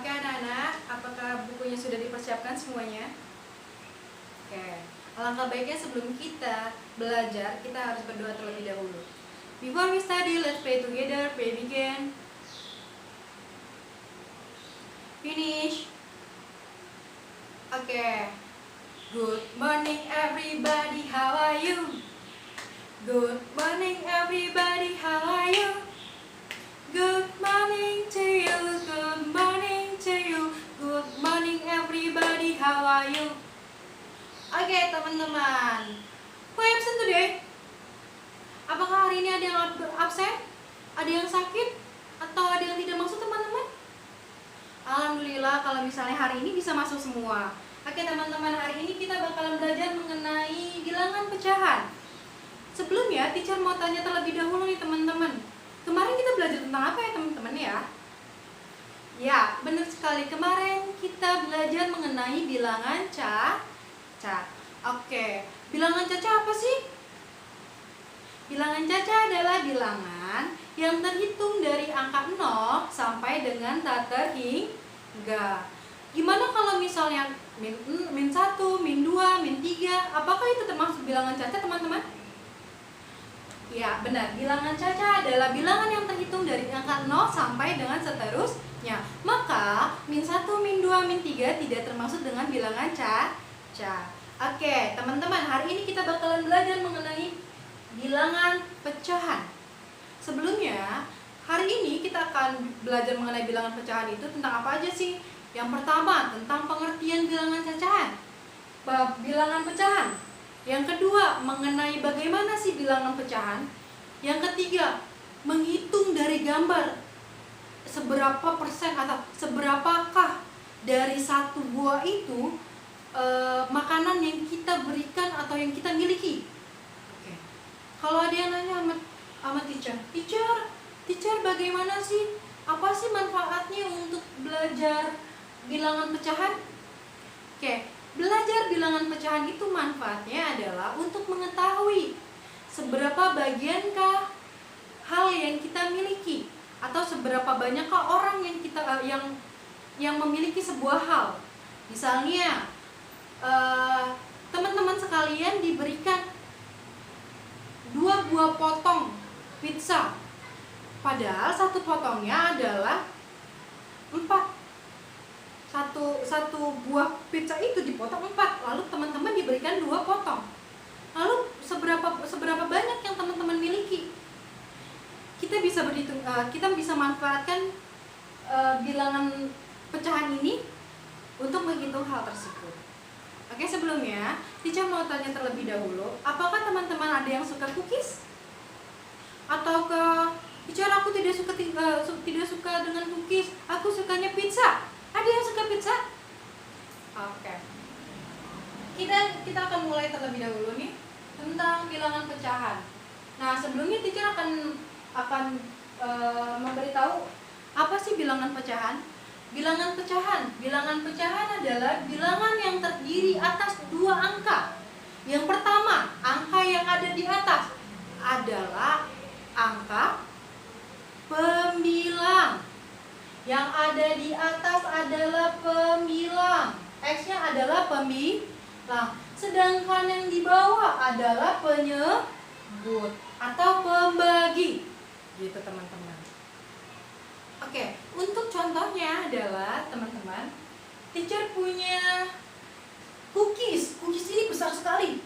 Oke anak-anak, apakah bukunya sudah dipersiapkan semuanya? Oke, alangkah baiknya sebelum kita belajar, kita harus berdoa terlebih dahulu. Before we study, let's pray together. Pray begin. Finish. Oke. Good morning everybody, how are you? Good morning everybody, how are you? Good morning to you, good morning to you. Good morning everybody, how are you? Oke teman-teman, who absent today? Apakah hari ini ada yang absen? Ada yang sakit? Atau ada yang tidak masuk teman-teman? Alhamdulillah kalau misalnya hari ini bisa masuk semua. Oke teman-teman, hari ini kita bakalan belajar mengenai bilangan pecahan. Sebelumnya, teacher mau tanya terlebih dahulu nih teman-teman. Kemarin kita belajar tentang apa ya teman-teman ya? Ya, benar sekali. Kemarin kita belajar mengenai bilangan caca. Oke, bilangan caca apa sih? Bilangan caca adalah bilangan yang terhitung dari angka 0 sampai dengan tak terhingga. Gimana kalau misalnya min 1, min 2, min 3, apakah itu termasuk bilangan caca teman-teman? Ya, benar. Bilangan caca adalah bilangan yang terhitung dari angka 0 sampai dengan seterusnya. Maka, min 1, min 2, min 3 tidak termasuk dengan bilangan caca. Oke, teman-teman, hari ini kita bakalan belajar mengenai bilangan pecahan. Sebelumnya, hari ini kita akan belajar mengenai bilangan pecahan itu tentang apa aja sih? Yang pertama, tentang pengertian bilangan cacahan. Bilangan pecahan. Yang kedua, mengenai bagaimana sih bilangan pecahan. Yang ketiga, menghitung dari gambar seberapa persen atau seberapakah dari satu buah itu makanan yang kita berikan atau yang kita miliki. Oke. Kalau ada yang nanya sama teacher bagaimana sih? Apa sih manfaatnya untuk belajar bilangan pecahan? Oke. Belajar bilangan pecahan itu manfaatnya adalah untuk mengetahui seberapa bagiankah hal yang kita miliki atau seberapa banyakkah orang yang kita yang memiliki sebuah hal. Misalnya teman-teman sekalian diberikan 2 buah potong pizza, padahal satu potongnya adalah 4. Satu buah pizza itu dipotong 4, lalu teman-teman diberikan 2 potong. Lalu seberapa banyak yang teman-teman miliki? Kita bisa berhitung, kita bisa manfaatkan bilangan pecahan ini untuk menghitung hal tersebut. Oke, sebelumnya teacher mau tanya terlebih dahulu, apakah teman-teman ada yang suka cookies? Ataukah teacher aku tidak suka dengan cookies, aku sukanya pizza? Ada yang suka pizza? Oke. Kita akan mulai terlebih dahulu nih tentang bilangan pecahan. Nah, sebelumnya teacher akan memberitahu apa sih bilangan pecahan? Bilangan pecahan adalah bilangan yang terdiri atas 2 angka. Yang pertama, angka yang ada di atas adalah angka pembilang. Yang ada di atas adalah pembilang. X-nya adalah pembilang. Sedangkan yang di bawah adalah penyebut atau pembagi. Gitu teman-teman. Oke, untuk contohnya adalah teman-teman, teacher punya cookies. Cookies ini besar sekali.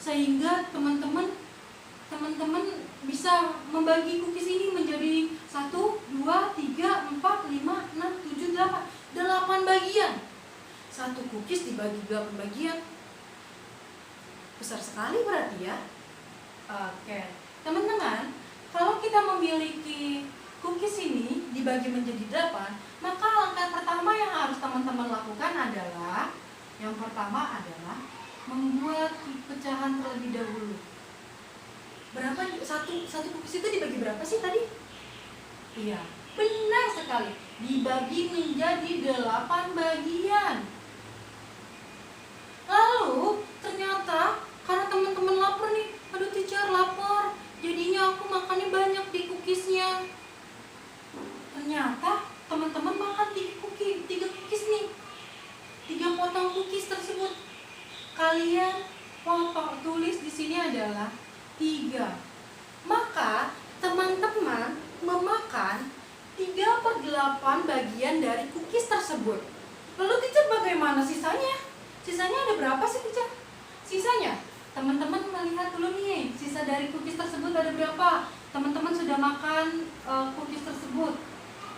Sehingga teman-teman bisa membagi cookies ini menjadi 1, 2, 3, 4, 5, 6, 7, 8 bagian. Satu cookies dibagi 8 bagian. Besar sekali berarti ya. Oke. Teman-teman, kalau kita memiliki cookies ini dibagi menjadi 8, maka langkah pertama yang harus teman-teman lakukan adalah membuat pecahan terlebih dahulu. Berapa satu cookies itu dibagi berapa sih tadi? Iya, benar sekali. Dibagi menjadi 8 bagian. Lalu ternyata karena teman-teman lapar nih, aduh teacher lapar, jadinya aku makannya banyak di cookiesnya. Ternyata teman-teman makan 3 kalian tulis di sini adalah 3. Maka teman-teman memakan 3/8 bagian dari cookies tersebut. Lalu teacher bagaimana sisanya? Sisanya ada berapa sih teacher? Sisanya, teman-teman melihat dulu nih, sisa dari cookies tersebut ada berapa? Teman-teman sudah makan cookies tersebut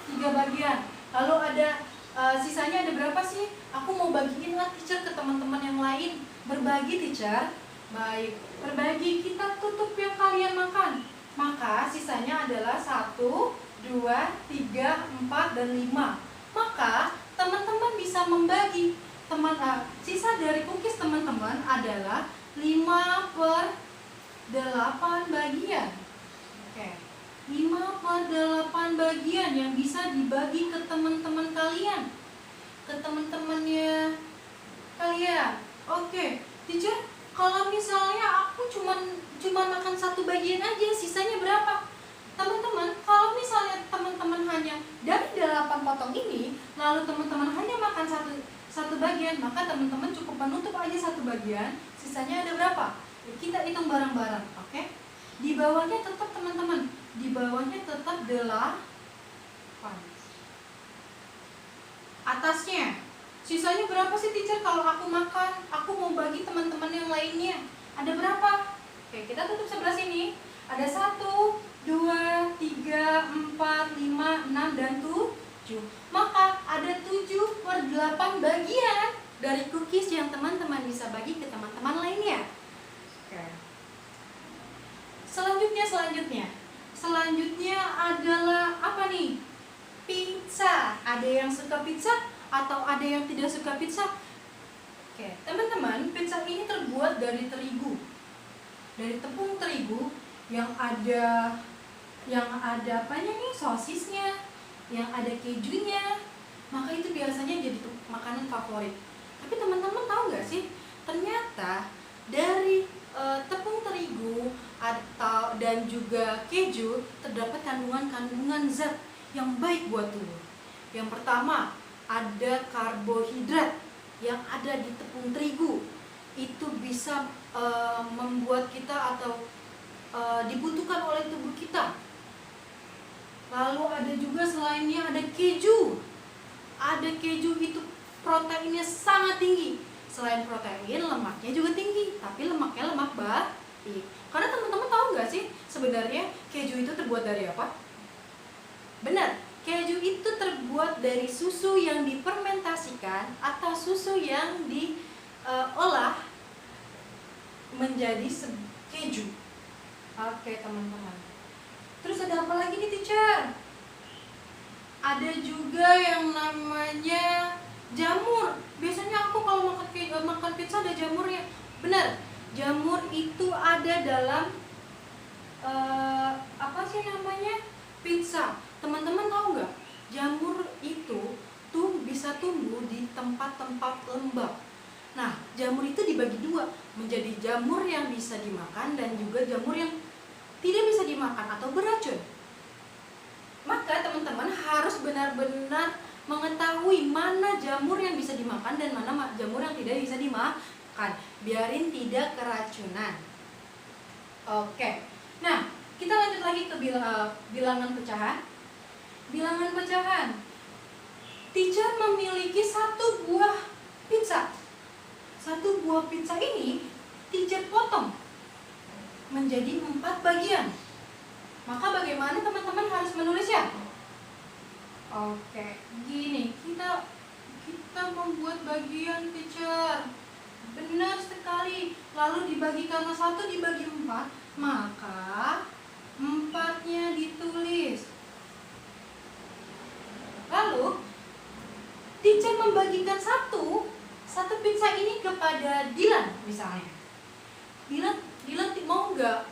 3 bagian. Lalu ada sisanya ada berapa sih? Aku mau bagiin lah teacher ke teman-teman yang lain. Berbagi teacher. Baik, berbagi, kita tutup yang kalian makan. Maka sisanya adalah 1, 2, 3, 4, dan 5. Maka teman-teman bisa membagi sisa dari cookies teman-teman adalah 5/8 bagian. Oke, 5/8 bagian yang bisa dibagi ke teman-teman kalian, ke teman-temannya kalian. Oke, teacher, kalau misalnya aku cuman makan 1 bagian aja, sisanya berapa? Teman-teman, kalau misalnya teman-teman hanya dari 8 potong ini, lalu teman-teman hanya makan satu bagian, maka teman-teman cukup menutup aja 1 bagian, sisanya ada berapa? Kita hitung bareng-bareng, oke? Di bawahnya tetap teman-teman, di bawahnya tetap 8. Atasnya, sisanya berapa sih teacher kalau aku makan? Aku mau bagi teman-teman yang lainnya. Ada berapa? Oke, kita tutup sebelah sini. Ada 1, 2, 3, 4, 5, 6, dan 7. Maka ada 7/8 bagian dari cookies yang teman-teman bisa bagi ke teman-teman lainnya. Oke. Selanjutnya adalah apa nih? Pizza. Ada yang suka pizza atau ada yang tidak suka pizza? Oke, teman-teman, pizza ini terbuat dari terigu. Dari tepung terigu yang ada apanya nih? Sosisnya, yang ada kejunya. Maka itu biasanya jadi makanan favorit. Tapi teman-teman tahu nggak sih, ternyata dari tepung terigu dan juga keju terdapat kandungan zat yang baik buat tubuh. Yang pertama, ada karbohidrat yang ada di tepung terigu. Itu bisa membuat kita atau dibutuhkan oleh tubuh kita. Lalu ada juga selainnya ada keju. Ada keju, itu proteinnya sangat tinggi. Selain protein, lemaknya juga tinggi. Tapi lemaknya lemak baik. Karena teman-teman tahu nggak sih, sebenarnya keju itu terbuat dari apa? Benar, keju itu terbuat dari susu yang difermentasikan atau susu yang diolah menjadi keju. Oke teman-teman. Terus ada apa lagi nih teacher? Ada juga yang namanya jamur. Biasanya aku kalau makan pizza ada jamurnya. Benar, jamur itu ada dalam apa sih namanya? Pizza. Teman-teman tahu nggak? Jamur itu bisa tumbuh di tempat-tempat lembab. Nah, jamur itu dibagi 2, menjadi jamur yang bisa dimakan dan juga jamur yang tidak bisa dimakan atau beracun. Maka teman-teman harus benar-benar mengetahui mana jamur yang bisa dimakan dan mana jamur yang tidak bisa dimakan, biarin tidak keracunan. Oke. Nah, kita lanjut lagi ke bilangan pecahan. Bilangan pecahan. Teacher memiliki 1 buah pizza. 1 buah pizza ini teacher potong menjadi 4 bagian. Maka bagaimana teman-teman harus menulisnya? Oke, gini, kita membuat bagian teacher. Benar sekali. Lalu dibagi, karena 1 dibagi 4, maka 4-nya ditulis. Lalu teacher membagikan satu pizza ini kepada Dilan misalnya. Dilan mau nggak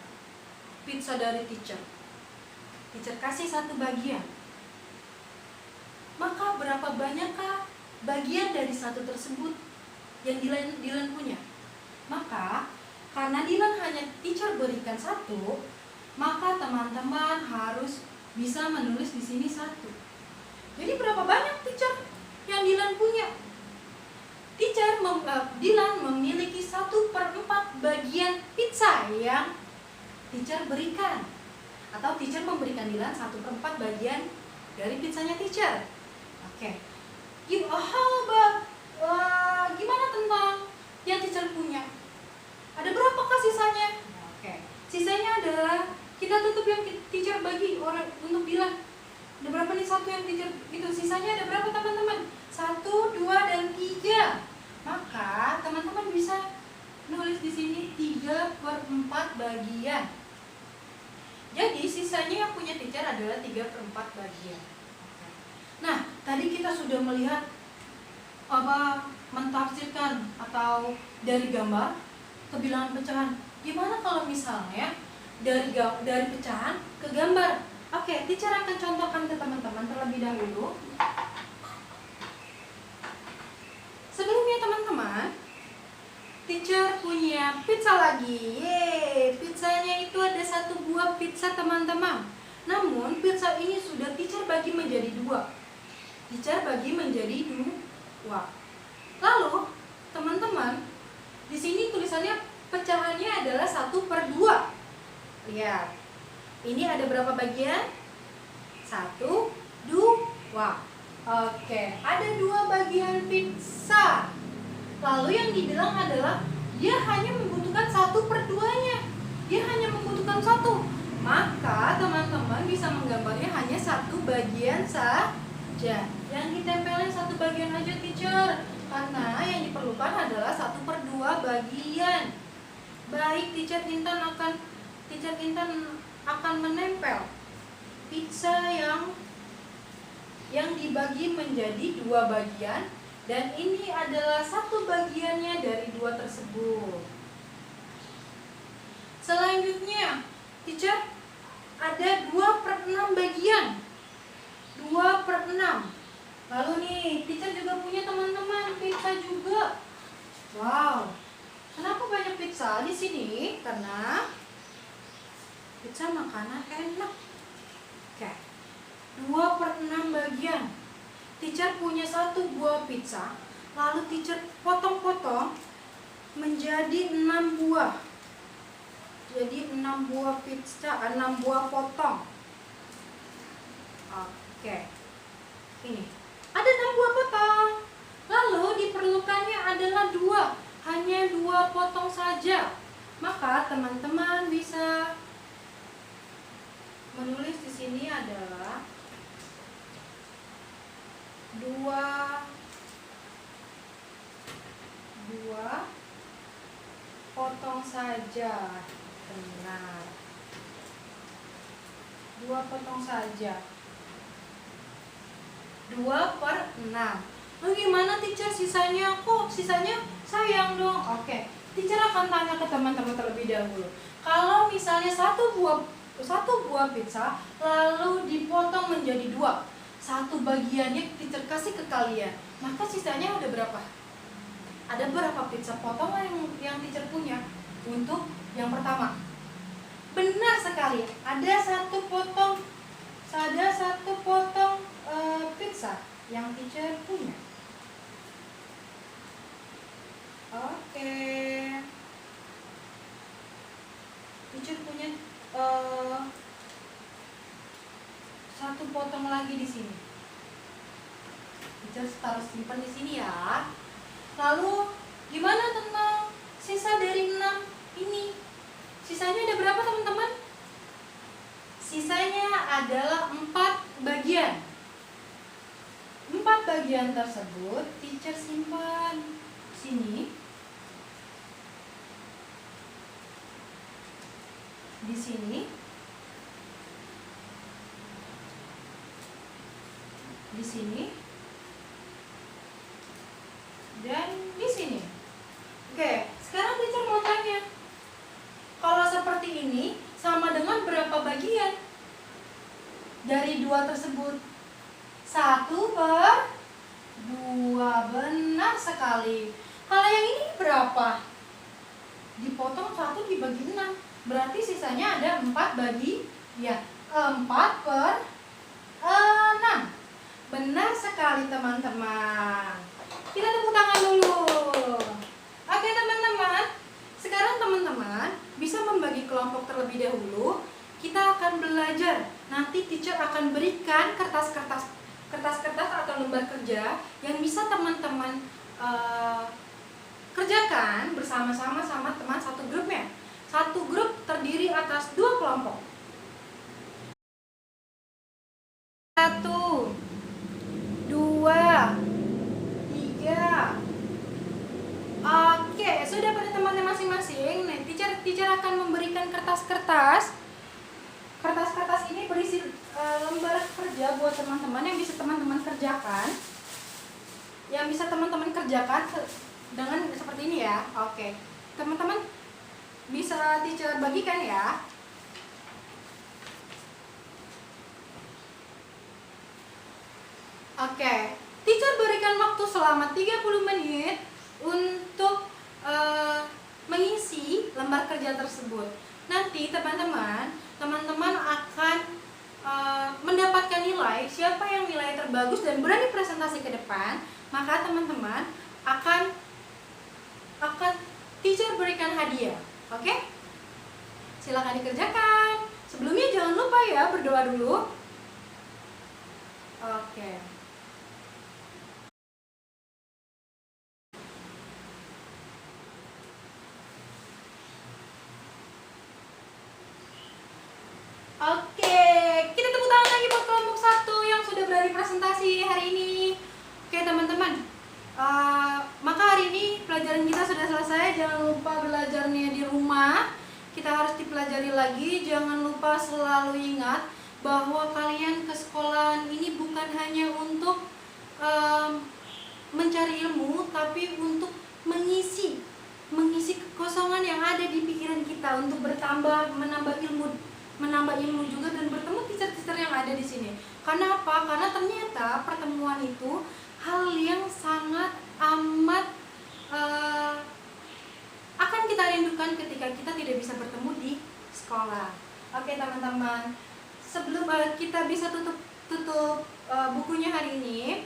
pizza dari teacher? Teacher kasih 1 bagian. Maka berapa banyakkah bagian dari 1 tersebut yang Dilan punya? Maka karena Dilan hanya teacher berikan 1, maka teman-teman harus bisa menulis di sini 1. Jadi berapa banyak teacher yang Dilan punya? Dilan memiliki 1/4 bagian pizza yang teacher berikan, atau teacher memberikan Dilan 1/4 bagian dari pizzanya teacher. Oke. How about gimana tentang yang teacher punya? Ada berapakah sisanya? Oke. Sisanya adalah kita tutup yang teacher bagi orang untuk Dilan. Ada berapa nih satu yang teacher itu? Sisanya ada berapa teman-teman? 1, 2, dan 3. Maka teman-teman bisa nulis di sini 3/4 bagian. Jadi sisanya yang punya teacher adalah 3/4 bagian. Nah, tadi kita sudah melihat mentafsirkan atau dari gambar ke bilangan pecahan. Gimana kalau misalnya dari pecahan ke gambar? Oke, teacher akan contohkan ke teman-teman terlebih dahulu. Sebelumnya teman-teman, teacher punya pizza lagi. Yeay, pizzanya itu ada 1 buah pizza teman-teman. Namun pizza ini sudah teacher bagi menjadi 2. Teacher bagi menjadi 2. Lalu teman-teman, di sini tulisannya pecahannya adalah 1/2. Lihat, ini ada berapa bagian? 1, 2. Oke, ada 2 bagian pizza. Lalu yang dibilang adalah dia hanya membutuhkan 1/2-nya. Dia hanya membutuhkan 1. Maka teman-teman bisa menggambarnya hanya 1 bagian saja. Yang ditempelin 1 bagian aja teacher, karena yang diperlukan adalah 1/2 bagian. Baik, teacher Intan akan menempel pizza yang dibagi menjadi 2 bagian, dan ini adalah 1 bagiannya dari 2 tersebut. Selanjutnya, teacher ada 2/6 bagian. 2/6. Lalu nih, teacher juga punya teman-teman pizza juga. Wow. Kenapa banyak pizza di sini? Karena pizza makanan enak. Oke. 2/6 bagian. Teacher punya 1 buah pizza, lalu teacher potong-potong menjadi 6 buah. Jadi 6 buah pizza, 6 buah potong. Oke. Ini. Ada 6 buah potong. Lalu diperlukannya adalah 2. Hanya 2 potong saja. Maka teman-teman bisa menulis di sini adalah 2 potong saja. Benar. 2 potong saja. 2/6. Lalu gimana teacher sisanya? Kok sisanya sayang dong? Oke, teacher akan tanya ke teman-teman terlebih dahulu. Kalau misalnya 1 buah pizza lalu dipotong menjadi 2, 1 bagiannya teacher kasih ke kalian, maka sisanya udah berapa? Ada berapa pizza potongan yang teacher punya untuk yang pertama? Benar sekali, ada 1 potong pizza yang teacher punya. Oke. Teacher punya 1 potong lagi di sini. Teacher taruh simpan di sini ya. Lalu gimana tentang sisa dari 6 ini? Sisanya ada berapa teman-teman? Sisanya adalah 4 bagian. 4 bagian tersebut teacher simpan sini. Di sini. Di sini. Dan di sini. Oke, sekarang teacher mau tanya. Kalau seperti ini sama dengan berapa bagian dari 2 tersebut? 1/2. Benar sekali. Kalau yang ini berapa? Dipotong 1 dibagi 6. Berarti sisanya ada 4 bagi, ya, 4/6. Benar sekali teman-teman. Kita tepuk tangan dulu. Oke teman-teman, sekarang teman-teman bisa membagi kelompok terlebih dahulu. Kita akan belajar. Nanti teacher akan berikan kertas-kertas atau lembar kerja yang bisa teman-teman kerjakan bersama-sama sama teman satu grupnya. Satu grup terdiri atas 2 kelompok. 1, 2, 3. Oke, sudah pada tempatnya masing-masing. Nah, teacher akan memberikan kertas-kertas. Kertas-kertas ini berisi lembar kerja buat teman-teman yang bisa teman-teman kerjakan. Yang bisa teman-teman kerjakan dengan seperti ini ya. Oke. Teman-teman bisa teacher bagikan ya. Oke. Teacher berikan waktu selama 30 menit untuk mengisi lembar kerja tersebut. Nanti teman-teman akan mendapatkan nilai. Siapa yang nilai terbagus dan berani presentasi ke depan, maka teman-teman akan teacher berikan hadiah. Oke? Silakan dikerjakan. Sebelumnya jangan lupa ya berdoa dulu. Oke. Oke, kita tepuk tangan lagi buat kelompok 1 yang sudah berani presentasi hari ini. Oke teman-teman, maka hari ini pelajaran kita sudah selesai. Jangan lupa belajarnya di rumah. Kita harus dipelajari lagi. Jangan lupa selalu ingat bahwa kalian ke sekolah ini bukan hanya untuk mencari ilmu, tapi untuk mengisi kekosongan yang ada di pikiran kita, untuk menambah ilmu juga dan bertemu teacher-teacher yang ada di sini. Karena apa? Karena ternyata pertemuan itu hal yang sangat amat akan kita rindukan ketika kita tidak bisa bertemu di sekolah. Oke teman-teman, sebelum kita bisa tutup bukunya hari ini,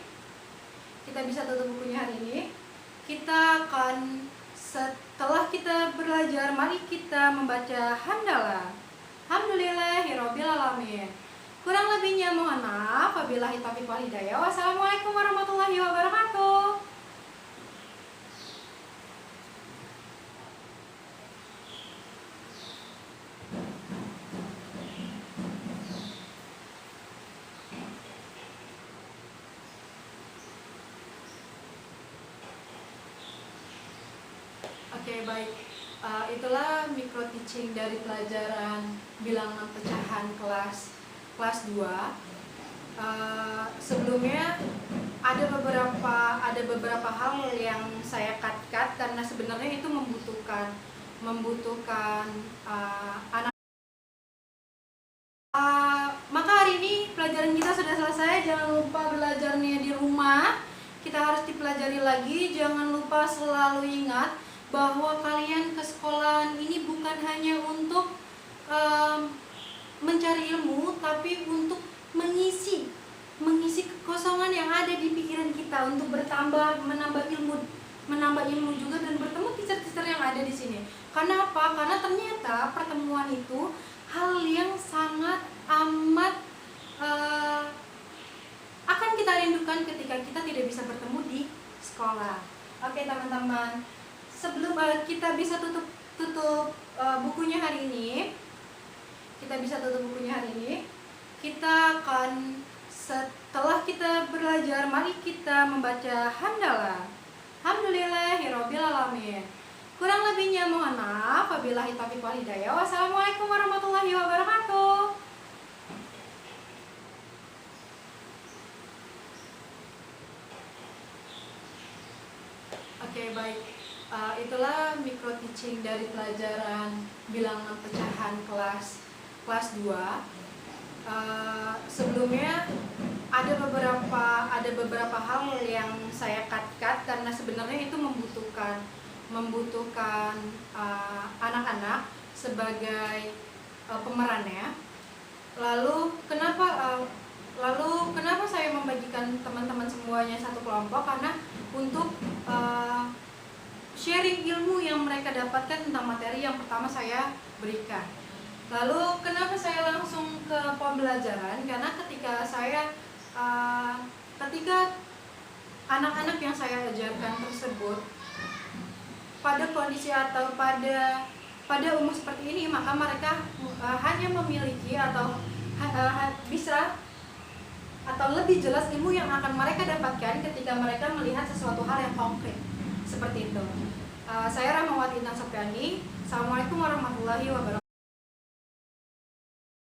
kita akan, setelah kita belajar, mari kita membaca hamdalah. Alhamdulillahirabbil alamin. Kurang lebihnya mohon maaf. Wabillahi taufiq wal hidayah. Wassalamualaikum warahmatullahi wabarakatuh. Oke, baik. Itulah micro teaching dari pelajaran bilangan pecahan kelas 2. Sebelumnya ada beberapa hal yang saya cut karena sebenarnya itu membutuhkan anak. Maka hari ini pelajaran kita sudah selesai. Jangan lupa belajarnya di rumah. Kita harus dipelajari lagi. Jangan lupa selalu ingat bahwa kalian ke sekolah ini bukan hanya untuk mencari ilmu, tapi untuk mengisi kekosongan yang ada di pikiran kita, untuk menambah ilmu juga dan bertemu teacher-teacher yang ada di sini. Karena apa? Karena ternyata pertemuan itu hal yang sangat amat akan kita rindukan ketika kita tidak bisa bertemu di sekolah. Oke teman-teman, sebelum kita bisa tutup bukunya hari ini, kita akan, setelah kita belajar, mari kita membaca hamdalah. Alhamdulillahirabbil alamin. Kurang lebihnya mohon maaf. Wabillahi taufiq wal hidayah. Wassalamualaikum warahmatullahi wabarakatuh. Oke, baik. Itulah micro teaching dari pelajaran bilangan pecahan kelas 2. Sebelumnya ada beberapa hal yang saya cut karena sebenarnya itu membutuhkan anak-anak sebagai pemerannya. Lalu kenapa saya membagikan teman-teman semuanya satu kelompok? Karena untuk sharing ilmu yang mereka dapatkan tentang materi yang pertama saya berikan. Lalu kenapa saya langsung ke pembelajaran? Karena ketika anak-anak yang saya ajarkan tersebut pada kondisi atau pada umur seperti ini, maka mereka hanya memiliki atau bisa atau lebih jelas ilmu yang akan mereka dapatkan ketika mereka melihat sesuatu hal yang konkret seperti itu. Saya Rahmawati Intan Sopiandi. Assalamualaikum warahmatullahi wabarakatuh.